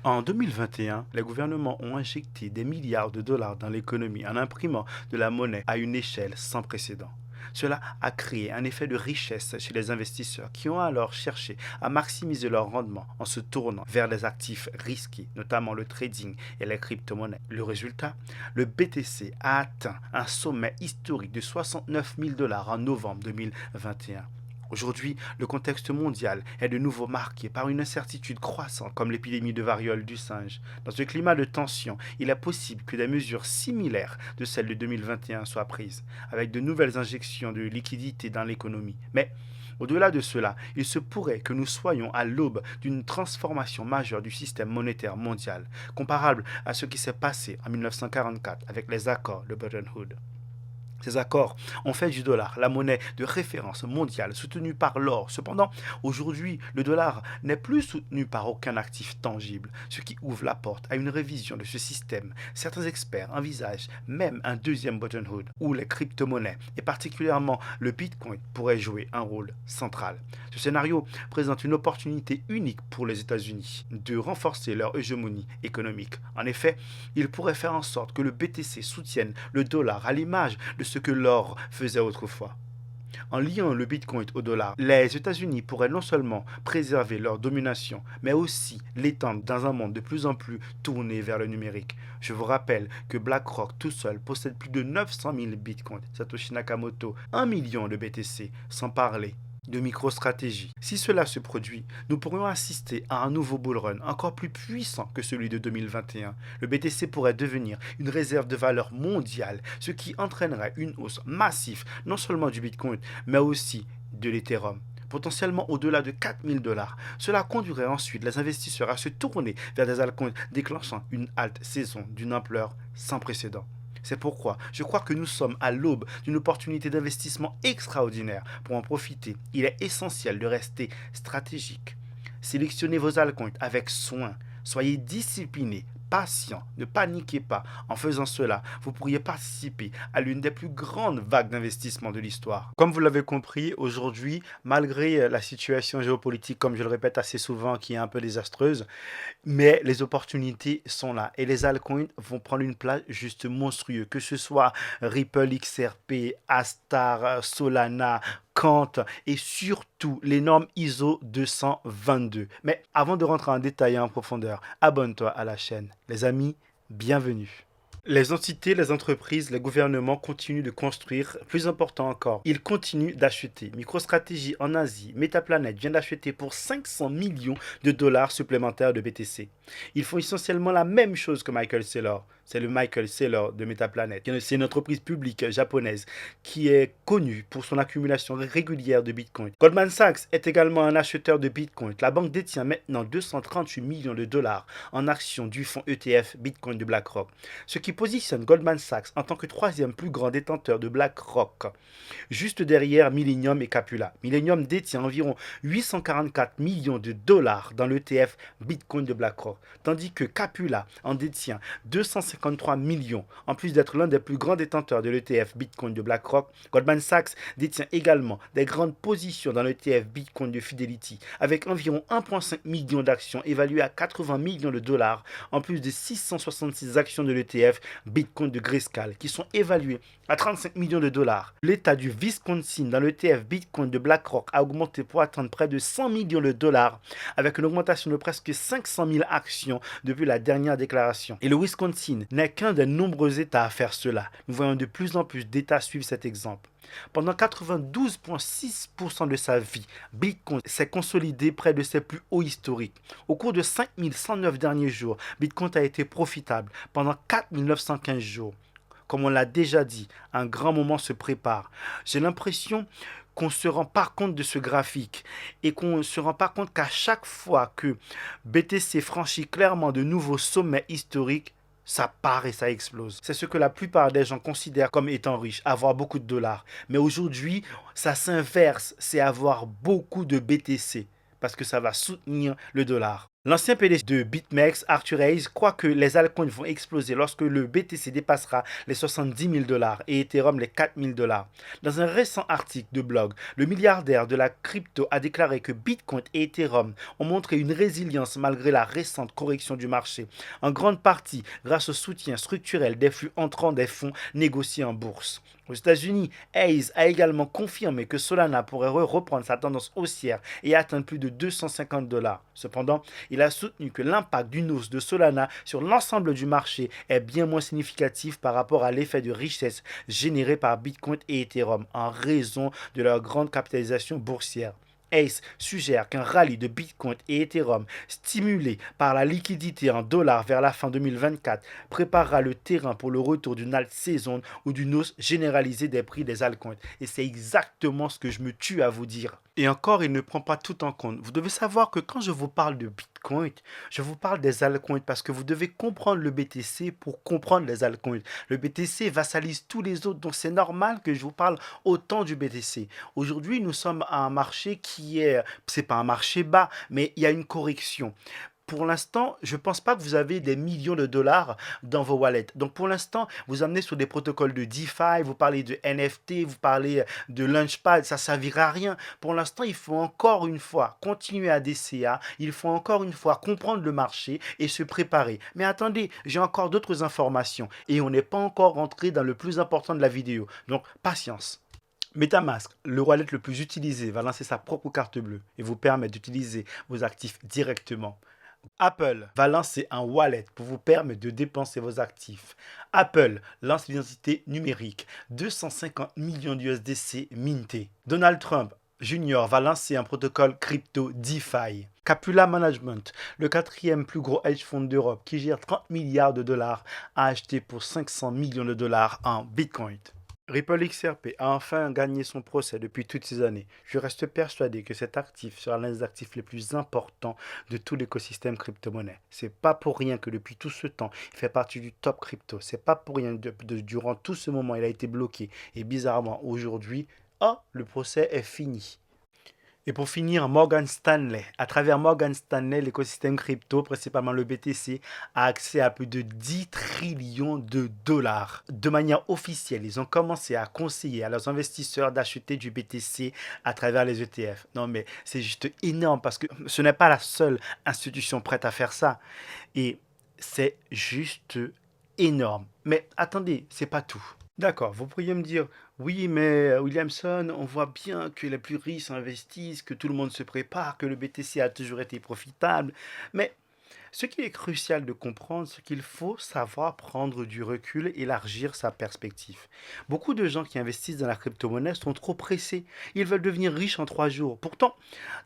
En 2021, les gouvernements ont injecté des milliards de dollars dans l'économie en imprimant de la monnaie à une échelle sans précédent. Cela a créé un effet de richesse chez les investisseurs qui ont alors cherché à maximiser leur rendement en se tournant vers les actifs risqués, notamment le trading et les crypto-monnaies. Le résultat, le BTC a atteint un sommet historique de 69 000 dollars en novembre 2021. Aujourd'hui, le contexte mondial est de nouveau marqué par une incertitude croissante comme l'épidémie de variole du singe. Dans ce climat de tension, il est possible que des mesures similaires de celles de 2021 soient prises, avec de nouvelles injections de liquidités dans l'économie. Mais au-delà de cela, il se pourrait que nous soyons à l'aube d'une transformation majeure du système monétaire mondial, comparable à ce qui s'est passé en 1944 avec les accords de Bretton Woods. Ces accords ont fait du dollar la monnaie de référence mondiale soutenue par l'or. Cependant, aujourd'hui, le dollar n'est plus soutenu par aucun actif tangible, ce qui ouvre la porte à une révision de ce système. Certains experts envisagent même un deuxième Bretton Woods où les crypto-monnaies, et particulièrement le Bitcoin, pourraient jouer un rôle central. Ce scénario présente une opportunité unique pour les États-Unis de renforcer leur hégémonie économique. En effet, il pourrait faire en sorte que le BTC soutienne le dollar à l'image de ce que l'or faisait autrefois. En liant le Bitcoin au dollar, les États-Unis pourraient non seulement préserver leur domination, mais aussi l'étendre dans un monde de plus en plus tourné vers le numérique. Je vous rappelle que BlackRock tout seul possède plus de 900 000 Bitcoins, Satoshi Nakamoto 1 million de BTC, sans parler de microstratégie. Si cela se produit, nous pourrions assister à un nouveau bull run encore plus puissant que celui de 2021. Le BTC pourrait devenir une réserve de valeur mondiale, ce qui entraînerait une hausse massive non seulement du Bitcoin, mais aussi de l'Ethereum potentiellement au-delà de 4 000 dollars. Cela conduirait ensuite les investisseurs à se tourner vers des altcoins déclenchant une halte saison d'une ampleur sans précédent. C'est pourquoi je crois que nous sommes à l'aube d'une opportunité d'investissement extraordinaire. Pour en profiter, il est essentiel de rester stratégique. Sélectionnez vos altcoins avec soin. Soyez disciplinés, patients, ne paniquez pas. En faisant cela, vous pourriez participer à l'une des plus grandes vagues d'investissement de l'histoire. Comme vous l'avez compris, aujourd'hui, malgré la situation géopolitique, comme je le répète assez souvent, qui est un peu désastreuse, mais les opportunités sont là et les altcoins vont prendre une place juste monstrueuse, que ce soit Ripple XRP, Astar, Solana, Kant et surtout les normes ISO 222. Mais avant de rentrer en détail et en profondeur, abonne-toi à la chaîne. Les amis, bienvenue. Les entités, les entreprises, les gouvernements continuent de construire. Plus important encore, ils continuent d'acheter. MicroStrategy en Asie, Metaplanet vient d'acheter pour 500 millions de dollars supplémentaires de BTC. Ils font essentiellement la même chose que Michael Saylor. C'est le Michael Saylor de Metaplanet. C'est une entreprise publique japonaise qui est connue pour son accumulation régulière de Bitcoin. Goldman Sachs est également un acheteur de Bitcoin. La banque détient maintenant 238 millions de dollars en actions du fonds ETF Bitcoin de BlackRock, ce qui positionne Goldman Sachs en tant que troisième plus grand détenteur de BlackRock, juste derrière Millennium et Capula. Millennium détient environ 844 millions de dollars dans l'ETF Bitcoin de BlackRock, tandis que Capula en détient 253 millions. En plus d'être l'un des plus grands détenteurs de l'ETF Bitcoin de BlackRock, Goldman Sachs détient également des grandes positions dans l'ETF Bitcoin de Fidelity, avec environ 1,5 million d'actions évaluées à 80 millions de dollars, en plus de 666 actions de l'ETF Bitcoin de Grayscale, qui sont évaluées à 35 millions de dollars. L'État du Wisconsin dans l'ETF Bitcoin de BlackRock a augmenté pour atteindre près de 100 millions de dollars, avec une augmentation de presque 500 000 actions depuis la dernière déclaration. Et le Wisconsin n'est qu'un des nombreux États à faire cela. Nous voyons de plus en plus d'États suivre cet exemple. Pendant 92,6% de sa vie, Bitcoin s'est consolidé près de ses plus hauts historiques. Au cours de 5109 derniers jours, Bitcoin a été profitable pendant 4915 jours. Comme on l'a déjà dit, un grand moment se prépare. J'ai l'impression qu'on ne se rend pas compte de ce graphique et qu'on ne se rend pas compte qu'à chaque fois que BTC franchit clairement de nouveaux sommets historiques, ça part et ça explose. C'est ce que la plupart des gens considèrent comme étant riche, avoir beaucoup de dollars. Mais aujourd'hui, ça s'inverse, c'est avoir beaucoup de BTC parce que ça va soutenir le dollar. L'ancien PDG de BitMEX, Arthur Hayes, croit que les altcoins vont exploser lorsque le BTC dépassera les 70 000 dollars et Ethereum les 4 000 dollars. Dans un récent article de blog, le milliardaire de la crypto a déclaré que Bitcoin et Ethereum ont montré une résilience malgré la récente correction du marché, en grande partie grâce au soutien structurel des flux entrants des fonds négociés en bourse. Aux États-Unis, Hayes a également confirmé que Solana pourrait reprendre sa tendance haussière et atteindre plus de 250 dollars. Cependant, il a soutenu que l'impact d'une hausse de Solana sur l'ensemble du marché est bien moins significatif par rapport à l'effet de richesse généré par Bitcoin et Ethereum en raison de leur grande capitalisation boursière. Ace suggère qu'un rallye de Bitcoin et Ethereum, stimulé par la liquidité en dollars vers la fin 2024, préparera le terrain pour le retour d'une alt saison ou d'une hausse généralisée des prix des altcoins. Et c'est exactement ce que je me tue à vous dire. Et encore, il ne prend pas tout en compte. Vous devez savoir que quand je vous parle de Bitcoin, je vous parle des altcoins parce que vous devez comprendre le BTC pour comprendre les altcoins. Le BTC vassalise tous les autres, donc c'est normal que je vous parle autant du BTC. Aujourd'hui, nous sommes à un marché c'est pas un marché bas, mais il y a une correction. Pour l'instant, je ne pense pas que vous avez des millions de dollars dans vos wallets. Donc pour l'instant, vous amenez sur des protocoles de DeFi, vous parlez de NFT, vous parlez de Launchpad, ça ne servira à rien. Pour l'instant, il faut encore une fois continuer à DCA, il faut encore une fois comprendre le marché et se préparer. Mais attendez, j'ai encore d'autres informations et on n'est pas encore rentré dans le plus important de la vidéo. Donc patience. MetaMask, le wallet le plus utilisé, va lancer sa propre carte bleue et vous permettre d'utiliser vos actifs directement. Apple va lancer un wallet pour vous permettre de dépenser vos actifs. Apple lance l'identité numérique, 250 millions d'USDC mintés. Donald Trump Jr. va lancer un protocole crypto DeFi. Capula Management, le quatrième plus gros hedge fund d'Europe qui gère 30 milliards de dollars, a acheté pour 500 millions de dollars en Bitcoin. Ripple XRP a enfin gagné son procès depuis toutes ces années. Je reste persuadé que cet actif sera l'un des actifs les plus importants de tout l'écosystème crypto-monnaie. C'est pas pour rien que depuis tout ce temps, il fait partie du top crypto. C'est pas pour rien que durant tout ce moment, il a été bloqué. Et bizarrement, aujourd'hui, le procès est fini. Et pour finir, Morgan Stanley. À travers Morgan Stanley, l'écosystème crypto, principalement le BTC, a accès à plus de 10 trillions de dollars. De manière officielle, ils ont commencé à conseiller à leurs investisseurs d'acheter du BTC à travers les ETF. Non mais c'est juste énorme parce que ce n'est pas la seule institution prête à faire ça. Et c'est juste énorme. Mais attendez, c'est pas tout. D'accord, vous pourriez me dire, oui, mais Williamson, on voit bien que les plus riches investissent, que tout le monde se prépare, que le BTC a toujours été profitable. Mais ce qui est crucial de comprendre, c'est qu'il faut savoir prendre du recul et élargir sa perspective. Beaucoup de gens qui investissent dans la crypto-monnaie sont trop pressés. Ils veulent devenir riches en 3 jours. Pourtant,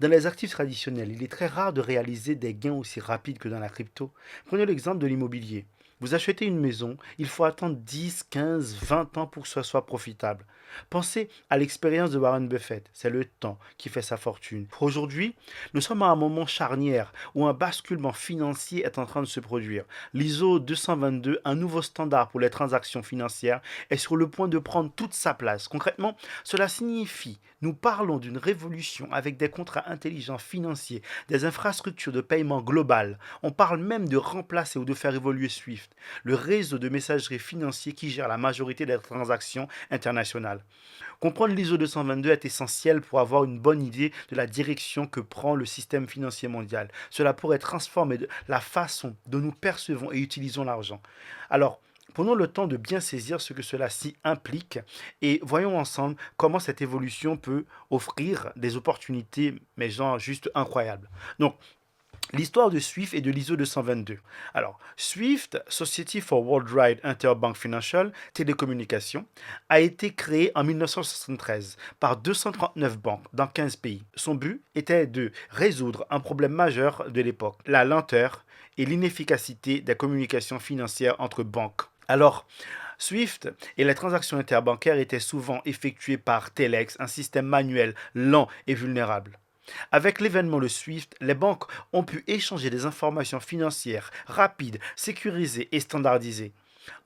dans les actifs traditionnels, il est très rare de réaliser des gains aussi rapides que dans la crypto. Prenez l'exemple de l'immobilier. Vous achetez une maison, il faut attendre 10, 15, 20 ans pour que ce soit profitable. Pensez à l'expérience de Warren Buffett, c'est le temps qui fait sa fortune. Aujourd'hui, nous sommes à un moment charnière où un basculement financier est en train de se produire. L'ISO 222, un nouveau standard pour les transactions financières, est sur le point de prendre toute sa place. Concrètement, cela signifie, nous parlons d'une révolution avec des contrats intelligents financiers, des infrastructures de paiement globales. On parle même de remplacer ou de faire évoluer SWIFT, le réseau de messagerie financier qui gère la majorité des transactions internationales. Comprendre l'ISO 222 est essentiel pour avoir une bonne idée de la direction que prend le système financier mondial. Cela pourrait transformer la façon dont nous percevons et utilisons l'argent. Alors, prenons le temps de bien saisir ce que cela s'y implique et voyons ensemble comment cette évolution peut offrir des opportunités, mais genre juste incroyables. Donc, l'histoire de SWIFT et de l'ISO 222. Alors, SWIFT, Society for Worldwide Interbank Financial Télécommunications, a été créé en 1973 par 239 banques dans 15 pays. Son but était de résoudre un problème majeur de l'époque, la lenteur et l'inefficacité des communications financières entre banques. Alors, SWIFT et les transactions interbancaires étaient souvent effectuées par Telex, un système manuel lent et vulnérable. Avec l'événement le SWIFT, les banques ont pu échanger des informations financières rapides, sécurisées et standardisées.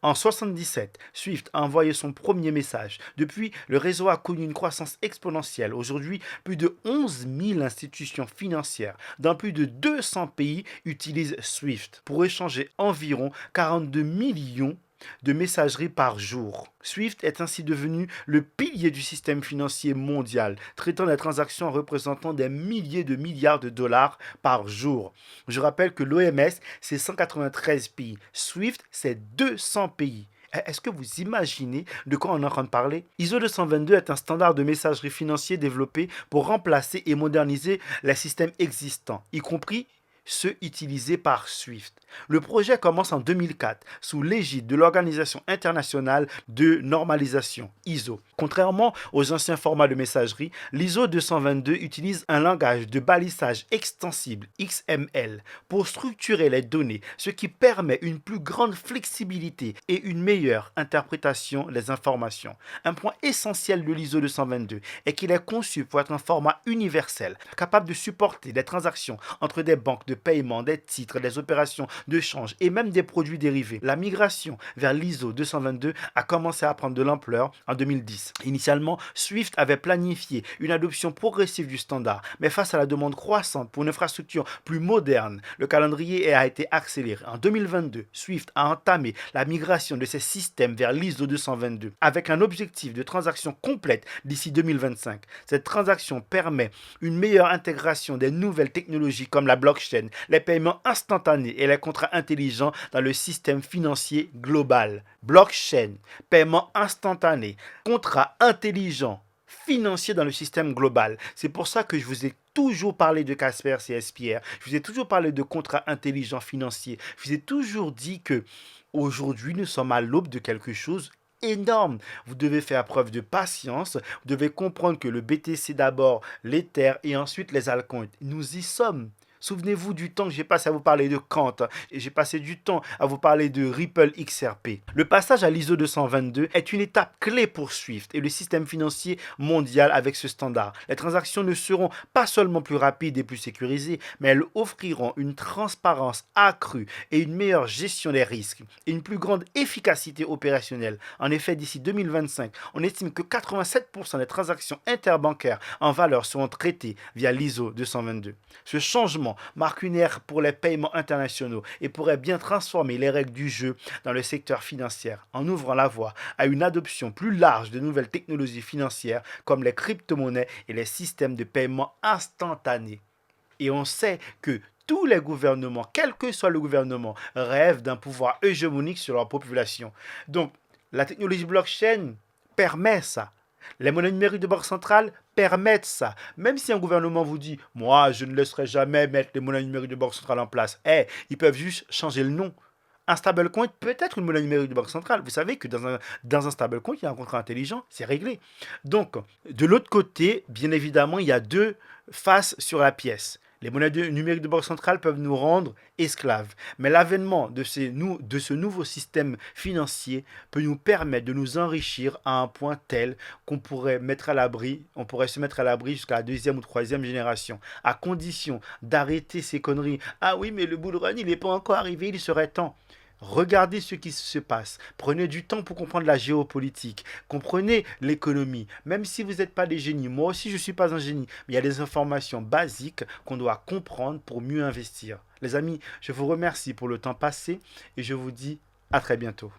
En 77, Swift a envoyé son premier message. Depuis, le réseau a connu une croissance exponentielle. Aujourd'hui, plus de 11 000 institutions financières dans plus de 200 pays utilisent Swift pour échanger environ 42 millions de messageries par jour. Swift est ainsi devenu le pilier du système financier mondial, traitant des transactions représentant des milliers de milliards de dollars par jour. Je rappelle que l'OMS, c'est 193 pays. Swift, c'est 200 pays. Est-ce que vous imaginez de quoi on est en train de parler? ISO 222 est un standard de messagerie financier développé pour remplacer et moderniser les systèmes existants, y compris ceux utilisés par Swift. Le projet commence en 2004 sous l'égide de l'Organisation internationale de normalisation, ISO. Contrairement aux anciens formats de messagerie, l'ISO 222 utilise un langage de balisage extensible, XML, pour structurer les données, ce qui permet une plus grande flexibilité et une meilleure interprétation des informations. Un point essentiel de l'ISO 222 est qu'il est conçu pour être un format universel, capable de supporter des transactions entre des banques de paiement, des titres, des opérations de change et même des produits dérivés. La migration vers l'ISO 222 a commencé à prendre de l'ampleur en 2010. Initialement, Swift avait planifié une adoption progressive du standard, mais face à la demande croissante pour une infrastructure plus moderne, le calendrier a été accéléré. En 2022, Swift a entamé la migration de ses systèmes vers l'ISO 222 avec un objectif de transaction complète d'ici 2025. Cette transaction permet une meilleure intégration des nouvelles technologies comme la blockchain, les paiements instantanés et les contrats intelligents dans le système financier global. Blockchain, paiement instantané, contrats intelligents, financiers dans le système global. C'est pour ça que je vous ai toujours parlé de Casper CSPR. Je vous ai toujours parlé de contrats intelligents financiers. Je vous ai toujours dit que aujourd'hui, nous sommes à l'aube de quelque chose énorme. Vous devez faire preuve de patience. Vous devez comprendre que le BTC d'abord, l'Ether et ensuite les altcoins. Nous y sommes. Souvenez-vous du temps que j'ai passé à vous parler de Kant et j'ai passé du temps à vous parler de Ripple XRP. Le passage à l'ISO 222 est une étape clé pour Swift et le système financier mondial avec ce standard. Les transactions ne seront pas seulement plus rapides et plus sécurisées, mais elles offriront une transparence accrue et une meilleure gestion des risques et une plus grande efficacité opérationnelle. En effet, d'ici 2025, on estime que 87% des transactions interbancaires en valeur seront traitées via l'ISO 222. Ce changement marque une ère pour les paiements internationaux et pourrait bien transformer les règles du jeu dans le secteur financier en ouvrant la voie à une adoption plus large de nouvelles technologies financières comme les crypto-monnaies et les systèmes de paiement instantanés. Et on sait que tous les gouvernements, quel que soit le gouvernement, rêvent d'un pouvoir hégémonique sur leur population. Donc, la technologie blockchain permet ça. Les monnaies numériques de banque centrale permettent ça. Même si un gouvernement vous dit « Moi, je ne laisserai jamais mettre les monnaies numériques de banque centrale en place. » Ils peuvent juste changer le nom. Un stablecoin peut être une monnaie numérique de banque centrale. Vous savez que dans un stablecoin, il y a un contrat intelligent, c'est réglé. Donc, de l'autre côté, bien évidemment, il y a deux faces sur la pièce. Les monnaies numériques de banque centrale peuvent nous rendre esclaves. Mais l'avènement de ce nouveau système financier peut nous permettre de nous enrichir à un point tel qu'on pourrait on pourrait se mettre à l'abri jusqu'à la deuxième ou troisième génération, à condition d'arrêter ces conneries. Ah oui, mais le bull run, il n'est pas encore arrivé, il serait temps. Regardez ce qui se passe. Prenez du temps pour comprendre la géopolitique. Comprenez l'économie. Même si vous n'êtes pas des génies. Moi aussi, je ne suis pas un génie. Mais il y a des informations basiques qu'on doit comprendre pour mieux investir. Les amis, je vous remercie pour le temps passé et je vous dis à très bientôt.